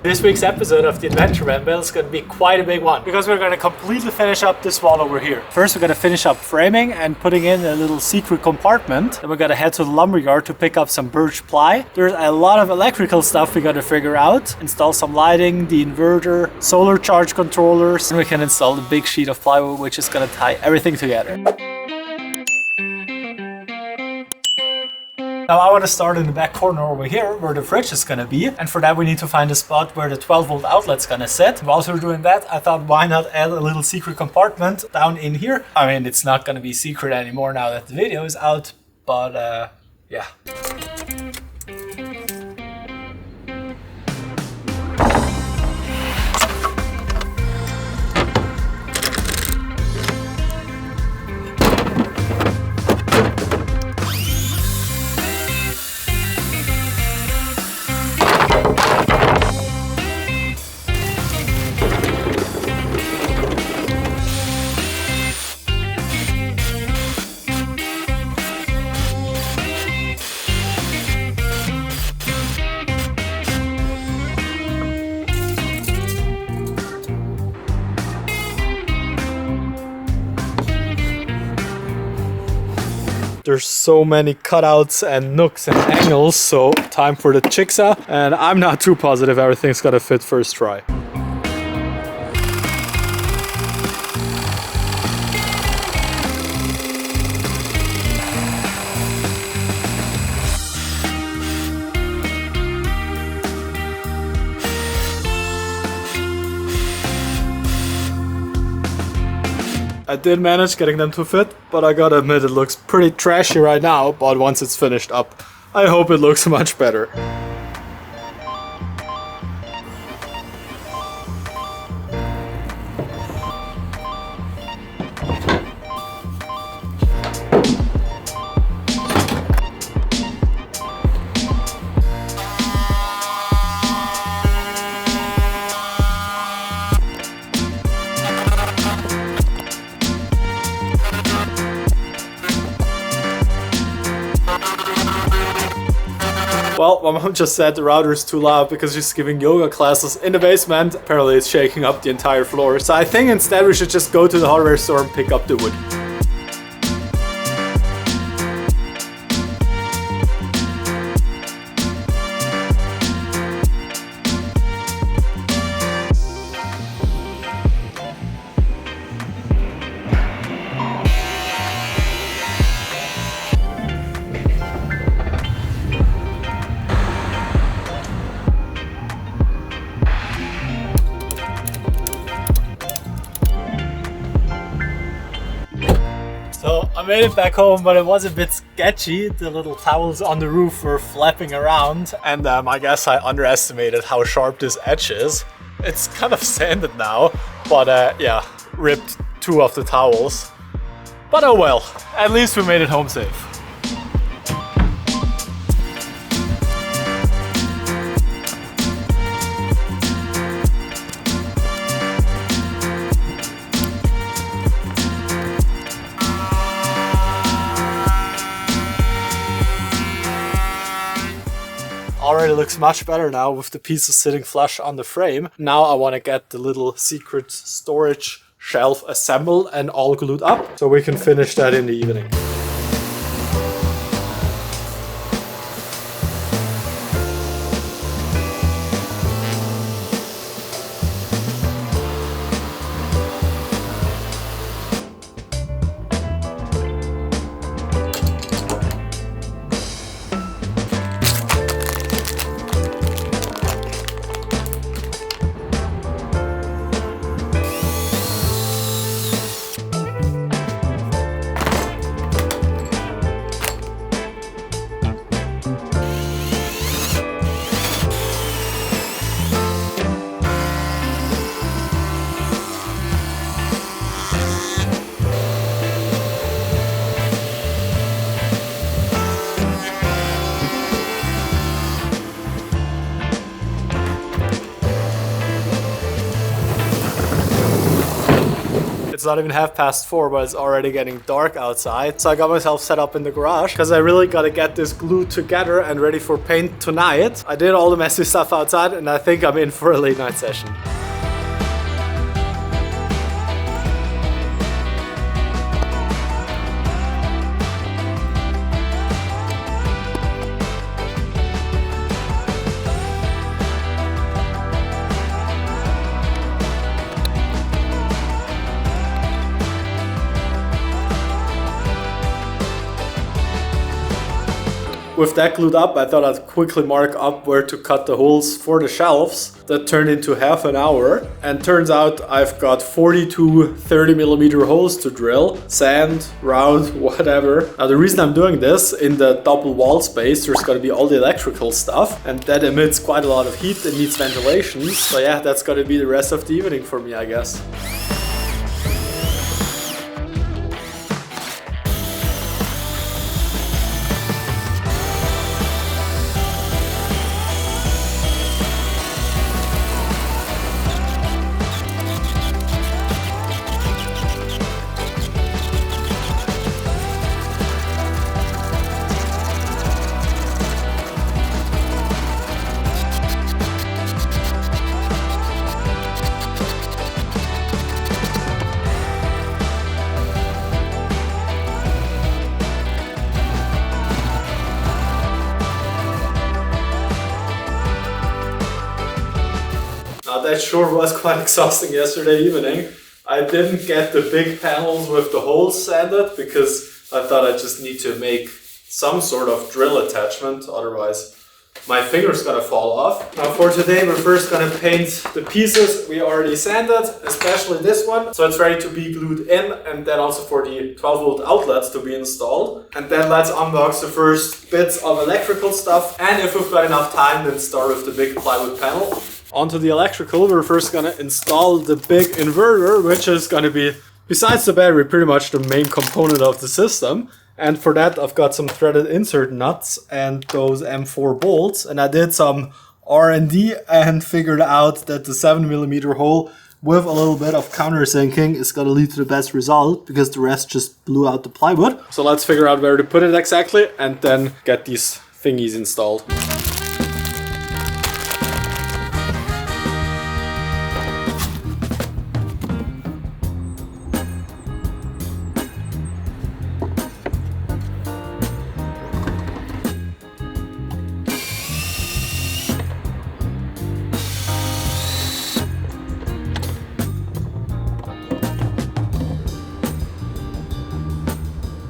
This week's episode of the Inverter Van build is going to be quite a big one because we're going to completely finish up this wall over here. First, we're going to finish up framing and putting in a little secret compartment. Then we're going to head to the lumberyard to pick up some birch ply. There's a lot of electrical stuff we got to figure out. Install some lighting, the inverter, solar charge controllers, and we can install the big sheet of plywood which is going to tie everything together. Now I want to start in the back corner over here where the fridge is going to be, and for that we need to find a spot where the 12-volt outlet's going to sit. Whilst we're doing that, I thought why not add a little secret compartment down in here. I mean, it's not going to be secret anymore now that the video is out, but yeah. There's so many cutouts and nooks and angles, so time for the jigsaw. And I'm not too positive everything's gonna fit first try. I did manage getting them to fit, but I gotta admit it looks pretty trashy right now, but once it's finished up, I hope it looks much better. Well, my mom just said the router is too loud because she's giving yoga classes in the basement. Apparently it's shaking up the entire floor. So I think instead we should just go to the hardware store and pick up the wood. So I made it back home, but it was a bit sketchy. The little towels on the roof were flapping around, and I guess I underestimated how sharp this edge is. It's kind of sanded now, but yeah, ripped 2 of the towels. But oh well, at least we made it home safe. Already looks much better now with the pieces sitting flush on the frame. Now I want to get the little secret storage shelf assembled and all glued up so we can finish that in the evening. It's not even 4:30, but it's already getting dark outside. So I got myself set up in the garage because I really got to get this glued together and ready for paint tonight. I did all the messy stuff outside and I think I'm in for a late night session. With that glued up, I thought I'd quickly mark up where to cut the holes for the shelves. That turned into half an hour. And turns out I've got 42 30mm holes to drill. Sand, round, whatever. Now the reason I'm doing this, in the double wall space, there's gonna be all the electrical stuff. And that emits quite a lot of heat and needs ventilation. So yeah, that's gonna be the rest of the evening for me, I guess. That sure was quite exhausting yesterday evening. I didn't get the big panels with the holes sanded because I thought I just need to make some sort of drill attachment, otherwise my finger's gonna fall off. Now for today we're first gonna paint the pieces we already sanded, especially this one, so it's ready to be glued in, and then also for the 12-volt outlets to be installed. And then let's unbox the first bits of electrical stuff, and if we've got enough time, then start with the big plywood panel. Onto the electrical, we're first gonna install the big inverter, which is gonna be, besides the battery, pretty much the main component of the system. And for that, I've got some threaded insert nuts and those M4 bolts. And I did some R&D and figured out that the 7mm hole with a little bit of countersinking is gonna lead to the best result because the rest just blew out the plywood. So let's figure out where to put it exactly and then get these thingies installed.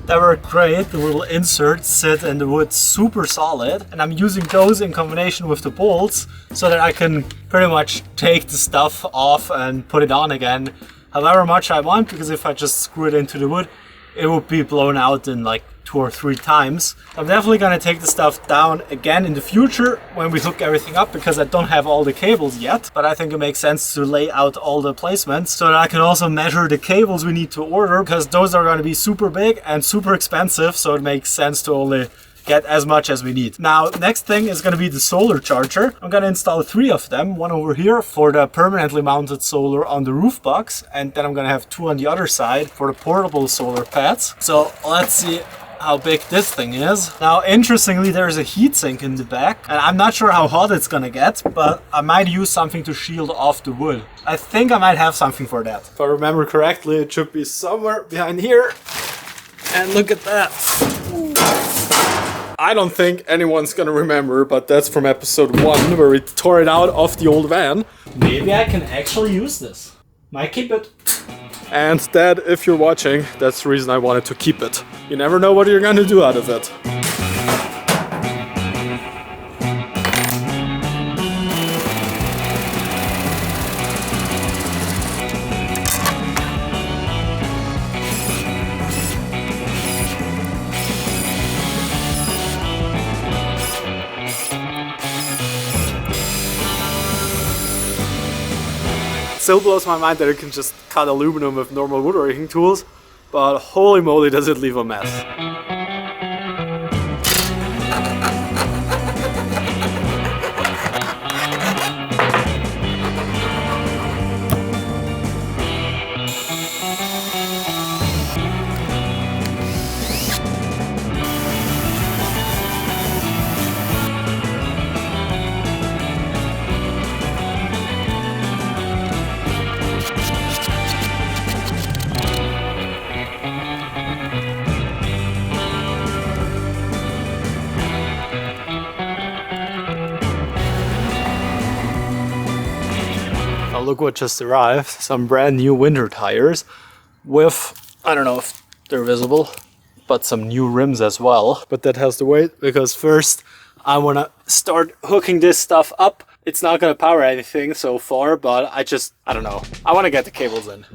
They were great, the little inserts sit in the wood super solid, and I'm using those in combination with the bolts so that I can pretty much take the stuff off and put it on again however much I want, because if I just screw it into the wood it would be blown out in like 2 or 3 times. I'm definitely gonna take the stuff down again in the future when we hook everything up, because I don't have all the cables yet, but I think it makes sense to lay out all the placements so that I can also measure the cables we need to order, because those are gonna be super big and super expensive, so it makes sense to only get as much as we need. Now, next thing is going to be the solar charger. I'm going to install 3 of them, one over here for the permanently mounted solar on the roof box, and then I'm going to have 2 on the other side for the portable solar pads. So let's see how big this thing is. Now, interestingly, there's a heatsink in the back, and I'm not sure how hot it's gonna get, but I might use something to shield off the wood. I think I might have something for that. If I remember correctly, it should be somewhere behind here. And look at that. I don't think anyone's gonna remember, but that's from episode 1 where we tore it out of the old van. Maybe I can actually use this. Might keep it. And Dad, if you're watching, that's the reason I wanted to keep it. You never know what you're gonna do out of it. Still blows my mind that it can just cut aluminum with normal woodworking tools, but holy moly does it leave a mess. look what just arrived. Some brand new winter tires with, I don't know if they're visible, but some new rims as well. But that has to wait, because first I want to start hooking this stuff up. It's not going to power anything so far, but I don't know. I want to get the cables in.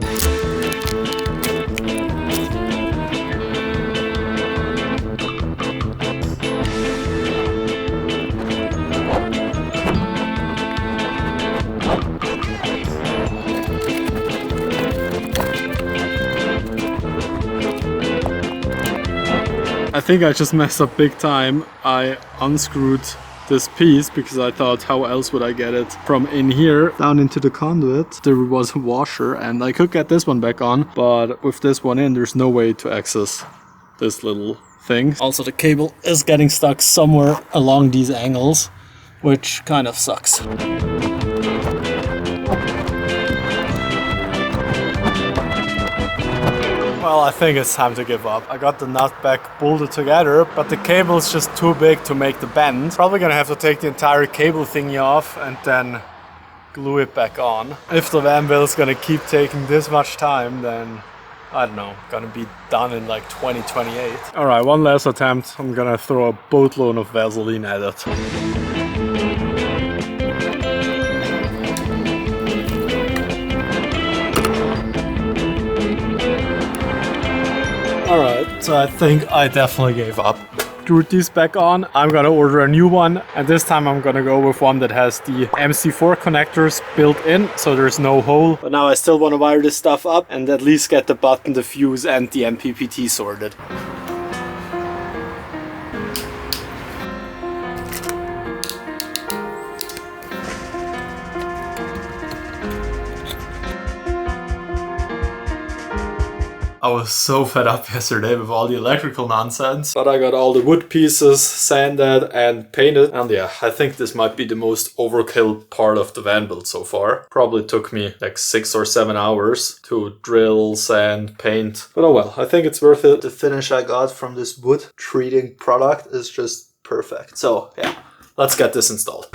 I think I just messed up big time. I unscrewed this piece because I thought, how else would I get it from in here down into the conduit? There was a washer and I could get this one back on, but with this one in, there's no way to access this little thing. Also, the cable is getting stuck somewhere along these angles, which kind of sucks. Well, I think it's time to give up. I got the nut back bolted together, but the cable is just too big to make the bend. Probably gonna have to take the entire cable thingy off and then glue it back on. If the van build is gonna keep taking this much time, then I don't know, gonna be done in like 2028. All right, one last attempt. I'm gonna throw a boatload of Vaseline at it. Alright, so I think I definitely gave up. Threw these back on. I'm gonna order a new one, and this time I'm gonna go with one that has the MC4 connectors built in, so there's no hole. But now I still want to wire this stuff up and at least get the button, the fuse and the MPPT sorted. I was so fed up yesterday with all the electrical nonsense, but I got all the wood pieces sanded and painted, and yeah, I think this might be the most overkill part of the van build so far. Probably took me like 6 or 7 hours to drill, sand, paint, but oh well, I think it's worth it. The finish I got from this wood treating product is just perfect. So yeah, let's get this installed.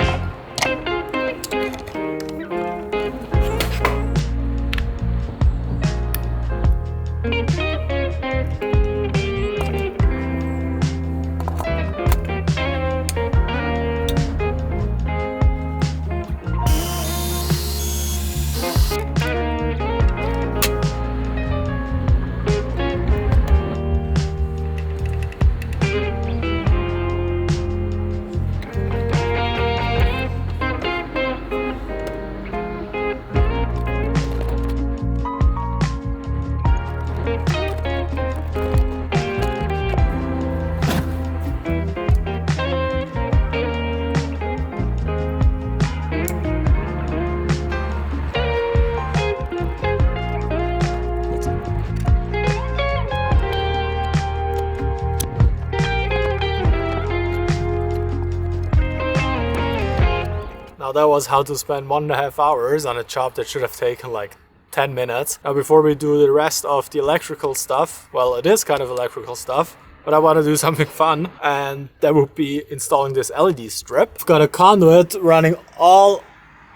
Now that was how to spend 1.5 hours on a job that should have taken like 10 minutes. Now before we do the rest of the electrical stuff, well, it is kind of electrical stuff, but I want to do something fun, and that would be installing this LED strip. I've got a conduit running all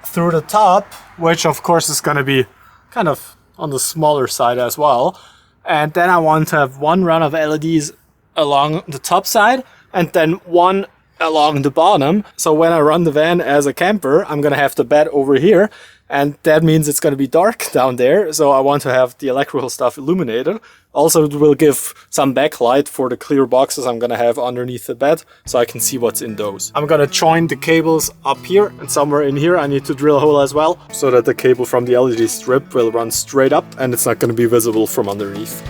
through the top, which of course is going to be kind of on the smaller side as well. And then I want to have one run of LEDs along the top side and then one along the bottom. So when I run the van as a camper, I'm gonna have the bed over here, and that means it's gonna be dark down there. So I want to have the electrical stuff illuminated. Also, it will give some backlight for the clear boxes I'm gonna have underneath the bed, so I can see what's in those. I'm gonna join the cables up here, and somewhere in here I need to drill a hole as well, so that the cable from the LED strip will run straight up and it's not gonna be visible from underneath.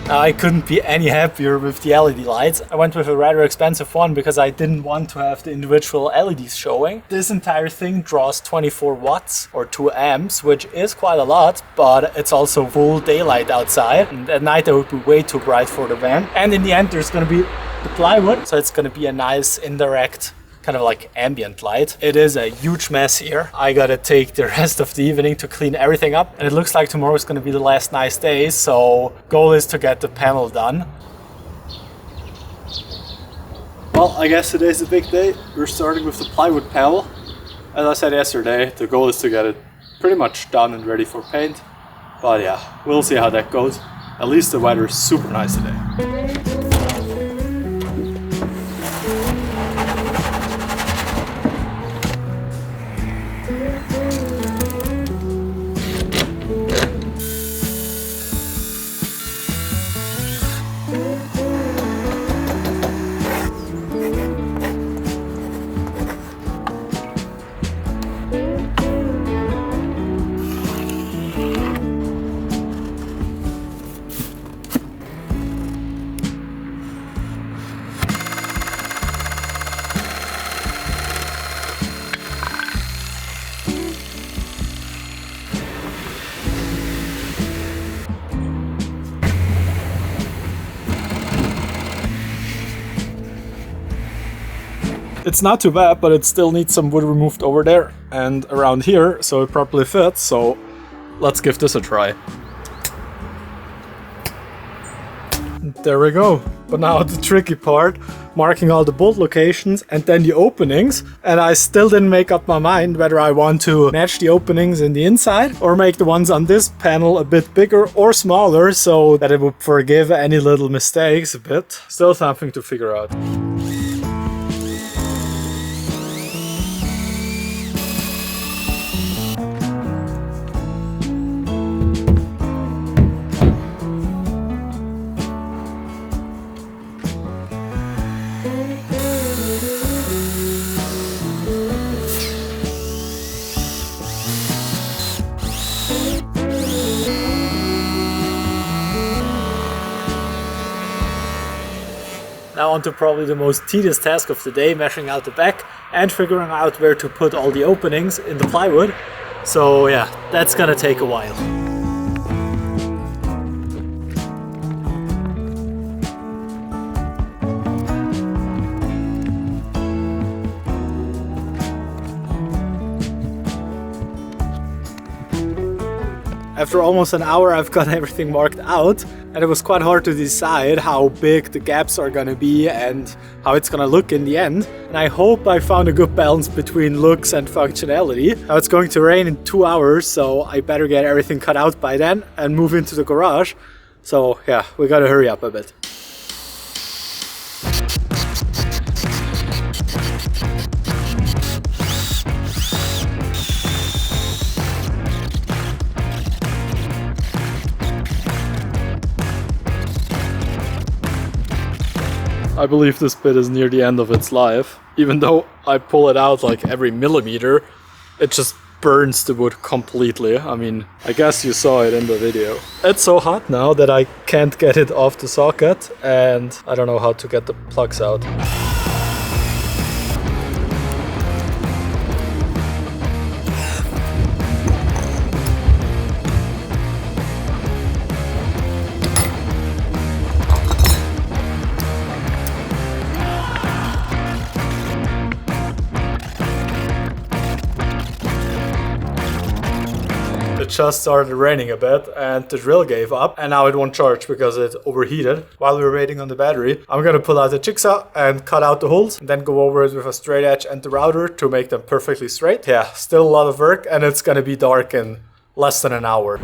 I couldn't be any happier with the LED lights. I went with a rather expensive one because I didn't want to have the individual LEDs showing. This entire thing draws 24 watts or 2 amps, which is quite a lot, but it's also full daylight outside. And at night it would be way too bright for the van. And in the end there's going to be the plywood, so it's going to be a nice indirect kind of like ambient light. It is a huge mess here. I gotta take the rest of the evening to clean everything up, and it looks like tomorrow is gonna be the last nice day, so goal is to get the panel done. Well, I guess today's a big day. We're starting with the plywood panel. As I said yesterday, the goal is to get it pretty much done and ready for paint, but yeah, we'll see how that goes. At least the weather is super nice today. It's not too bad, but it still needs some wood removed over there and around here so it properly fits, so let's give this a try. There we go. But now the tricky part, marking all the bolt locations and then the openings, and I still didn't make up my mind whether I want to match the openings in the inside or make the ones on this panel a bit bigger or smaller so that it would forgive any little mistakes a bit. Still something to figure out. Now on to probably the most tedious task of the day, measuring out the back and figuring out where to put all the openings in the plywood. So yeah, that's gonna take a while. After almost an hour I've got everything marked out, and it was quite hard to decide how big the gaps are gonna be and how it's gonna look in the end. And I hope I found a good balance between looks and functionality. Now it's going to rain in 2 hours, so I better get everything cut out by then and move into the garage. So yeah, we gotta hurry up a bit. I believe this bit is near the end of its life. Even though I pull it out like every millimeter, it just burns the wood completely. I mean, I guess you saw it in the video. It's so hot now that I can't get it off the socket, and I don't know how to get the plugs out. It just started raining a bit and the drill gave up, and now it won't charge because it overheated. While we were waiting on the battery, I'm gonna pull out the jigsaw and cut out the holes and then go over it with a straight edge and the router to make them perfectly straight. Yeah, still a lot of work, and it's gonna be dark in less than an hour.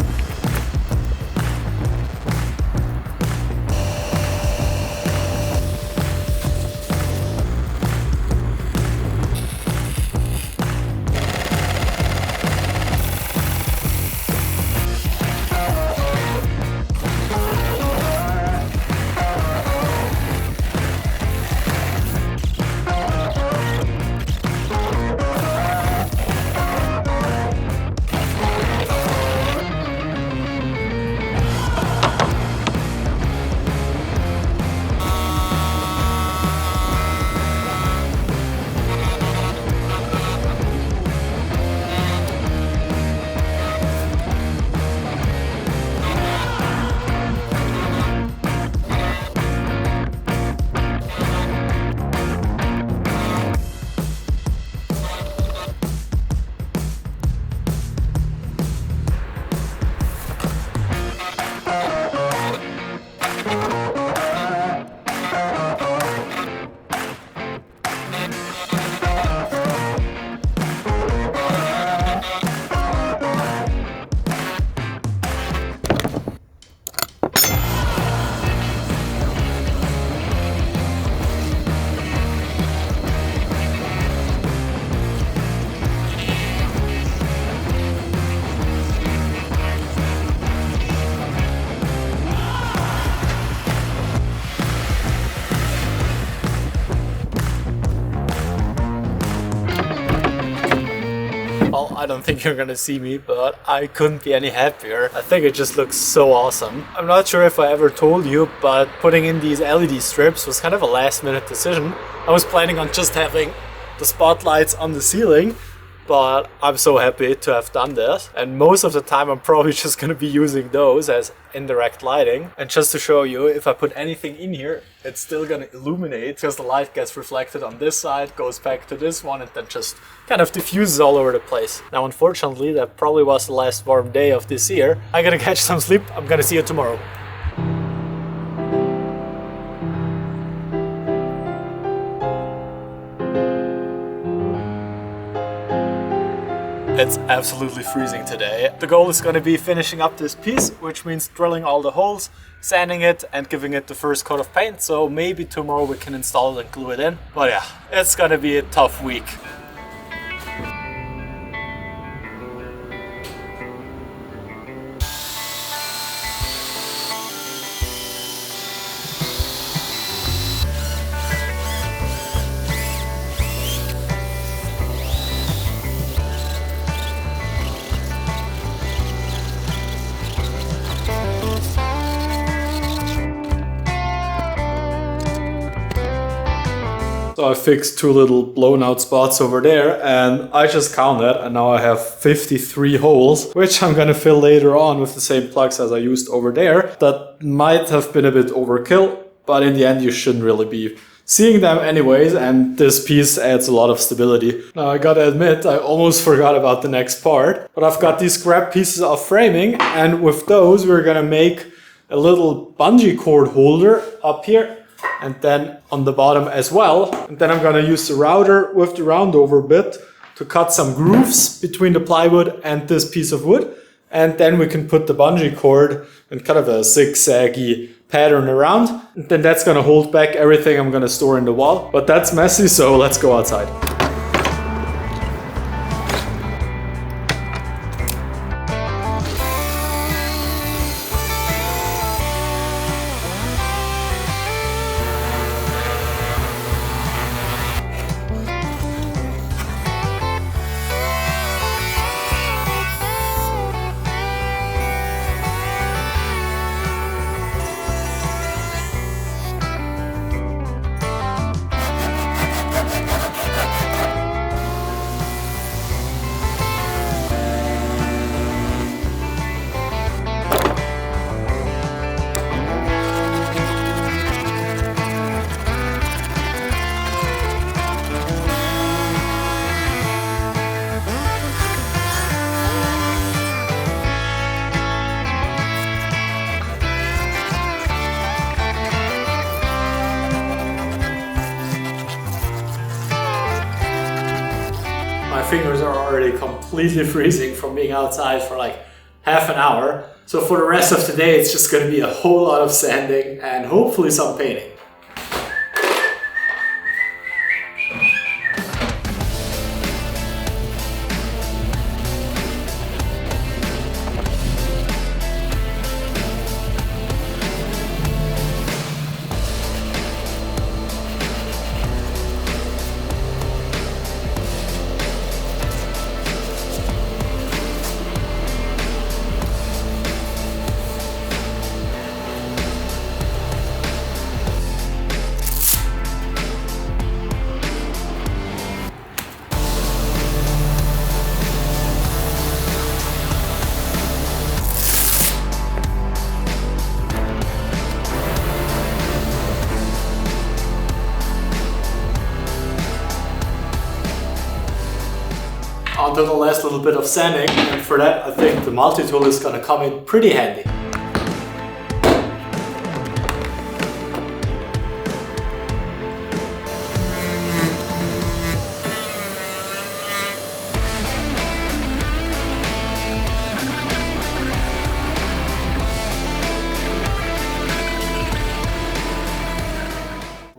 think you're gonna see me, but I couldn't be any happier. I think it just looks so awesome. I'm not sure if I ever told you, but putting in these LED strips was kind of a last minute decision. I was planning on just having the spotlights on the ceiling, but I'm so happy to have done this. And most of the time I'm probably just gonna be using those as indirect lighting. And just to show you, if I put anything in here, it's still gonna illuminate because the light gets reflected on this side, goes back to this one, and then just kind of diffuses all over the place. Now, unfortunately, that probably was the last warm day of this year. I gotta catch some sleep. I'm gonna see you tomorrow. It's absolutely freezing today. The goal is going to be finishing up this piece, which means drilling all the holes, sanding it, and giving it the first coat of paint. So maybe tomorrow we can install it and glue it in. But yeah, it's going to be a tough week. So I fixed two little blown out spots over there, and I just counted, and now I have 53 holes, which I'm gonna fill later on with the same plugs as I used over there. That might have been a bit overkill, but in the end you shouldn't really be seeing them anyways, and this piece adds a lot of stability. Now I gotta admit, I almost forgot about the next part, but I've got these scrap pieces of framing, and with those we're gonna make a little bungee cord holder up here, and then on the bottom as well. And then I'm gonna use the router with the roundover bit to cut some grooves between the plywood and this piece of wood. And then we can put the bungee cord in kind of a zigzaggy pattern around. And then that's gonna hold back everything I'm gonna store in the wall. But that's messy, so let's go outside. My fingers are already completely freezing from being outside for like half an hour. So for the rest of today, it's just going to be a whole lot of sanding and hopefully some painting. Onto the last little bit of sanding, and for that I think the multi-tool is gonna come in pretty handy.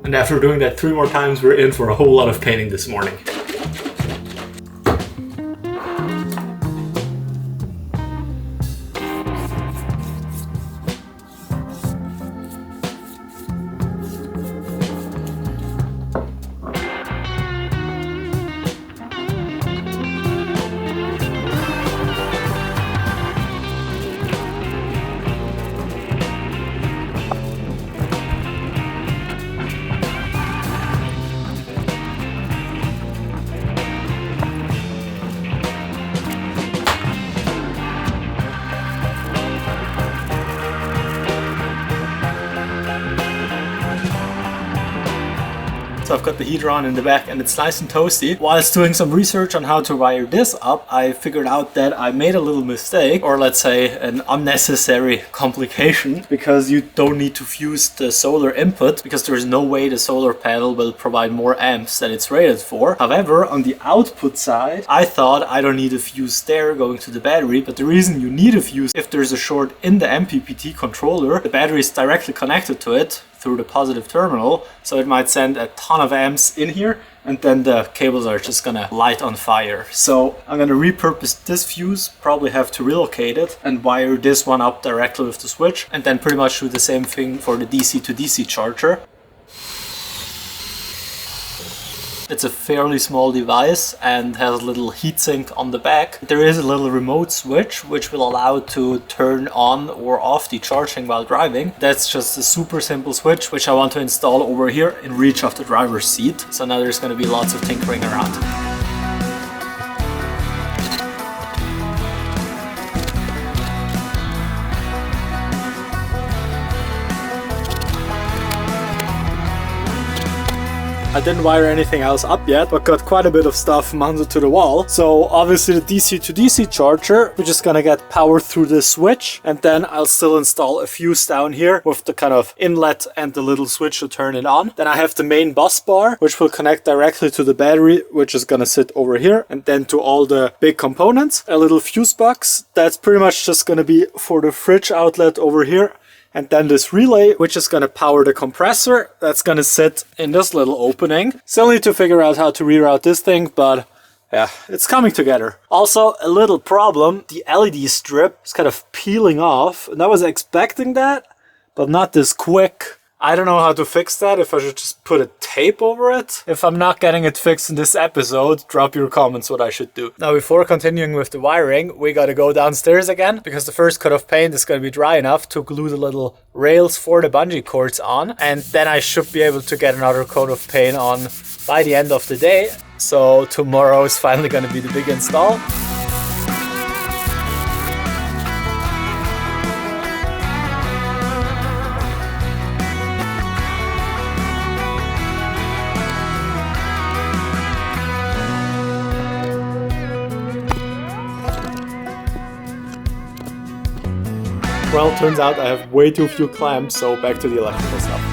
And after doing that 3 more times, we're in for a whole lot of painting this morning. So I've got the heater on in the back and it's nice and toasty. Whilst doing some research on how to wire this up, I figured out that I made a little mistake, or let's say an unnecessary complication, because you don't need to fuse the solar input, because there is no way the solar panel will provide more amps than it's rated for. However, on the output side, I thought I don't need a fuse there going to the battery, but the reason you need a fuse, if there's a short in the MPPT controller, the battery is directly connected to it through the positive terminal, so it might send a ton of amps in here, and then the cables are just gonna light on fire. So I'm gonna repurpose this fuse, probably have to relocate it, and wire this one up directly with the switch, and then pretty much do the same thing for the DC to DC charger. It's a fairly small device and has a little heatsink on the back. There is a little remote switch which will allow to turn on or off the charging while driving. That's just a super simple switch which I want to install over here in reach of the driver's seat. So now there's going to be lots of tinkering around. I didn't wire anything else up yet, but got quite a bit of stuff mounted to the wall. So obviously the DC to DC charger, we're just gonna get power through this switch, and then I'll still install a fuse down here with the kind of inlet and the little switch to turn it on. Then I have the main bus bar, which will connect directly to the battery, which is gonna sit over here, and then to all the big components. A little fuse box, that's pretty much just gonna be for the fridge outlet over here. And then this relay, which is going to power the compressor, that's going to sit in this little opening. Still need to figure out how to reroute this thing, but yeah, it's coming together. Also, a little problem, the LED strip is kind of peeling off. And I was expecting that, but not this quick. I don't know how to fix that, if I should just put a tape over it. If I'm not getting it fixed in this episode, drop your comments what I should do. Now, before continuing with the wiring, we gotta go downstairs again, because the first coat of paint is gonna be dry enough to glue the little rails for the bungee cords on. And then I should be able to get another coat of paint on by the end of the day. So tomorrow is finally gonna be the big install. Well, turns out I have way too few clamps, so back to the electrical stuff.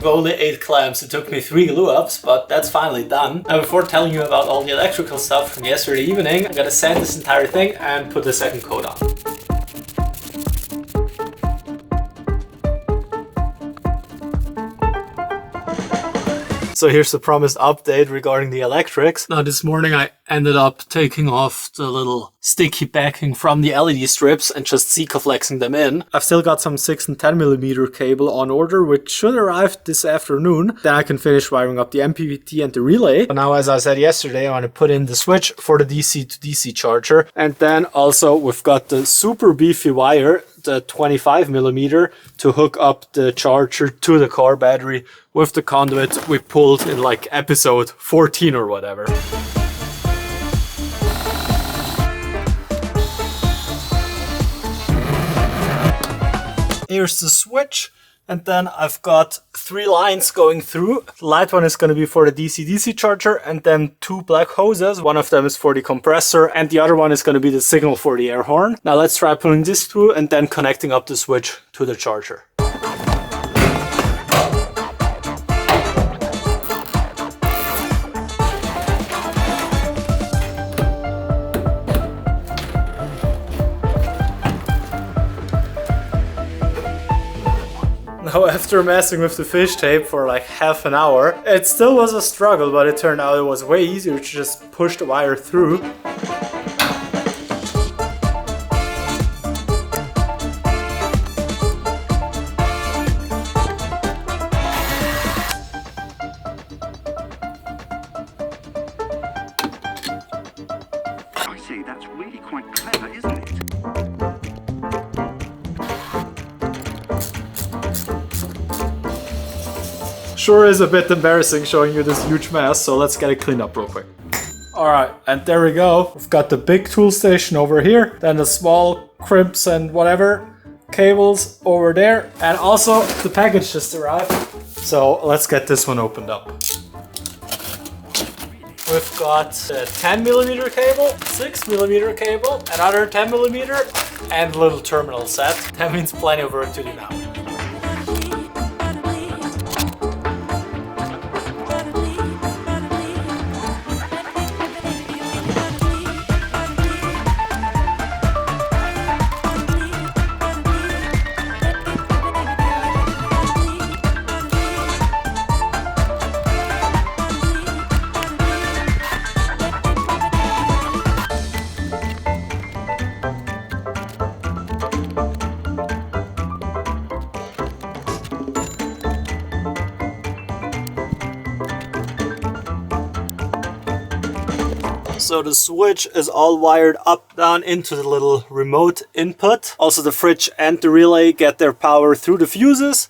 Only 8 clamps. It took me 3 glue ups, but that's finally done. Now, before telling you about all the electrical stuff from yesterday evening, I'm gonna sand this entire thing and put the second coat on. So here's the promised update regarding the electrics. Now this morning I ended up taking off the little sticky backing from the LED strips and just Sikaflexing them in. I've still got some 6 and 10mm cable on order, which should arrive this afternoon. Then I can finish wiring up the MPPT and the relay. But now, as I said yesterday, I want to put in the switch for the DC to DC charger. And then also we've got the super beefy wire, the 25mm, to hook up the charger to the car battery with the conduit we pulled in like episode 14 or whatever. Here's the switch, and then I've got 3 lines going through. The light one is going to be for the DC-DC charger, and then 2 black hoses. One of them is for the compressor, and the other one is going to be the signal for the air horn. Now let's try putting this through and then connecting up the switch to the charger. Now after messing with the fish tape for like half an hour, it still was a struggle, but it turned out it was way easier to just push the wire through. I see, that's really quite clever, isn't it? Sure is a bit embarrassing showing you this huge mess, so let's get it cleaned up real quick. Alright, and there we go. We've got the big tool station over here, then the small crimps and whatever cables over there, and also the package just arrived. So let's get this one opened up. We've got a 10mm cable, 6mm cable, another 10mm, and a little terminal set. That means plenty of work to do now. So the switch is all wired up down into the little remote input. Also the fridge and the relay get their power through the fuses.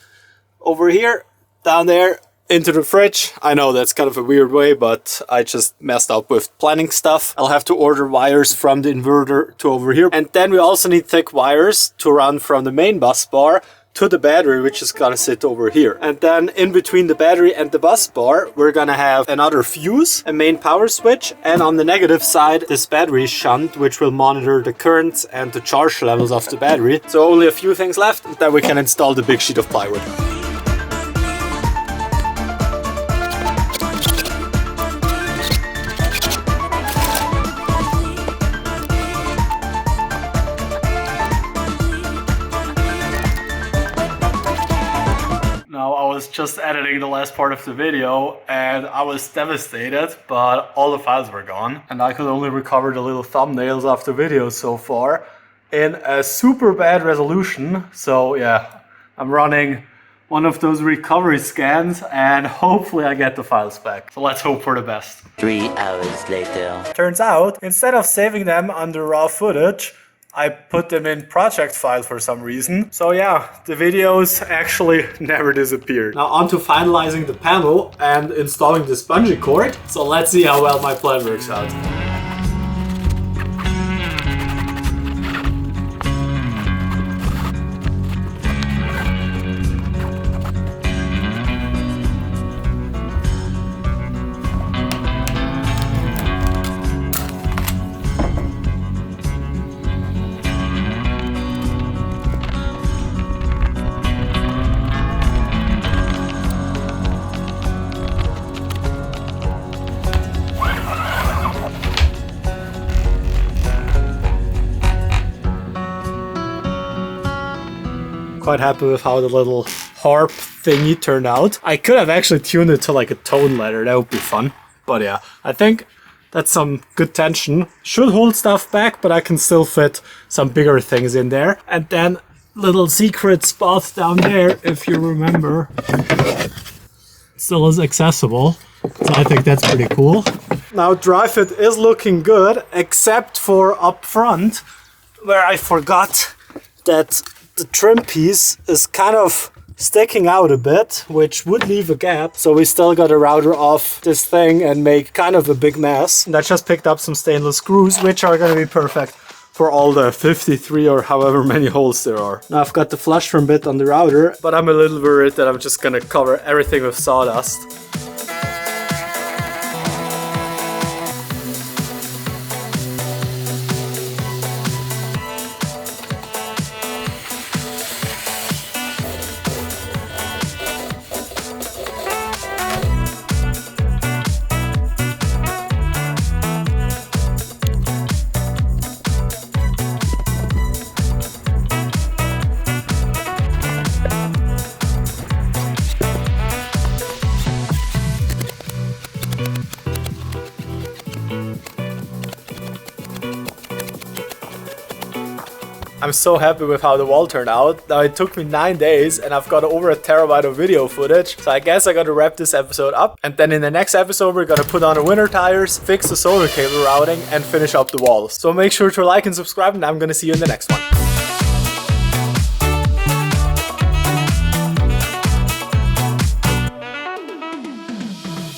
Over here, down there, into the fridge. I know that's kind of a weird way, but I just messed up with planning stuff. I'll have to order wires from the inverter to over here. And then we also need thick wires to run from the main bus bar to the battery, which is gonna sit over here. And then in between the battery and the bus bar, we're gonna have another fuse, a main power switch, and on the negative side, this battery shunt, which will monitor the current and the charge levels of the battery. So only a few things left, and then we can install the big sheet of plywood. Now I was just editing the last part of the video and I was devastated, but all the files were gone and I could only recover the little thumbnails of the video so far in a super bad resolution. So yeah, I'm running one of those recovery scans and hopefully I get the files back. So let's hope for the best. 3 hours later. Turns out, instead of saving them under raw footage, I put them in project file for some reason. So yeah, the videos actually never disappeared. Now on to finalizing the panel and installing this bungee cord. So let's see how well my plan works out. Quite happy with how the little harp thingy turned out. I could have actually tuned it to like a tone letter, that would be fun. But yeah, I think that's some good tension. Should hold stuff back, but I can still fit some bigger things in there. And then little secret spot down there, if you remember, still is accessible. So I think that's pretty cool. Now dry fit is looking good, except for up front, where I forgot that the trim piece is kind of sticking out a bit, which would leave a gap. So we still got to router off this thing and make kind of a big mess. And I just picked up some stainless screws, which are going to be perfect for all the 53 or however many holes there are. Now I've got the flush trim bit on the router, but I'm a little worried that I'm just going to cover everything with sawdust. I'm so happy with how the wall turned out. Now it took me 9 days and I've got over a terabyte of video footage. So I guess I gotta wrap this episode up. And then in the next episode, we're gonna put on the winter tires, fix the solar cable routing, and finish up the walls. So make sure to like and subscribe, and I'm gonna see you in the next one.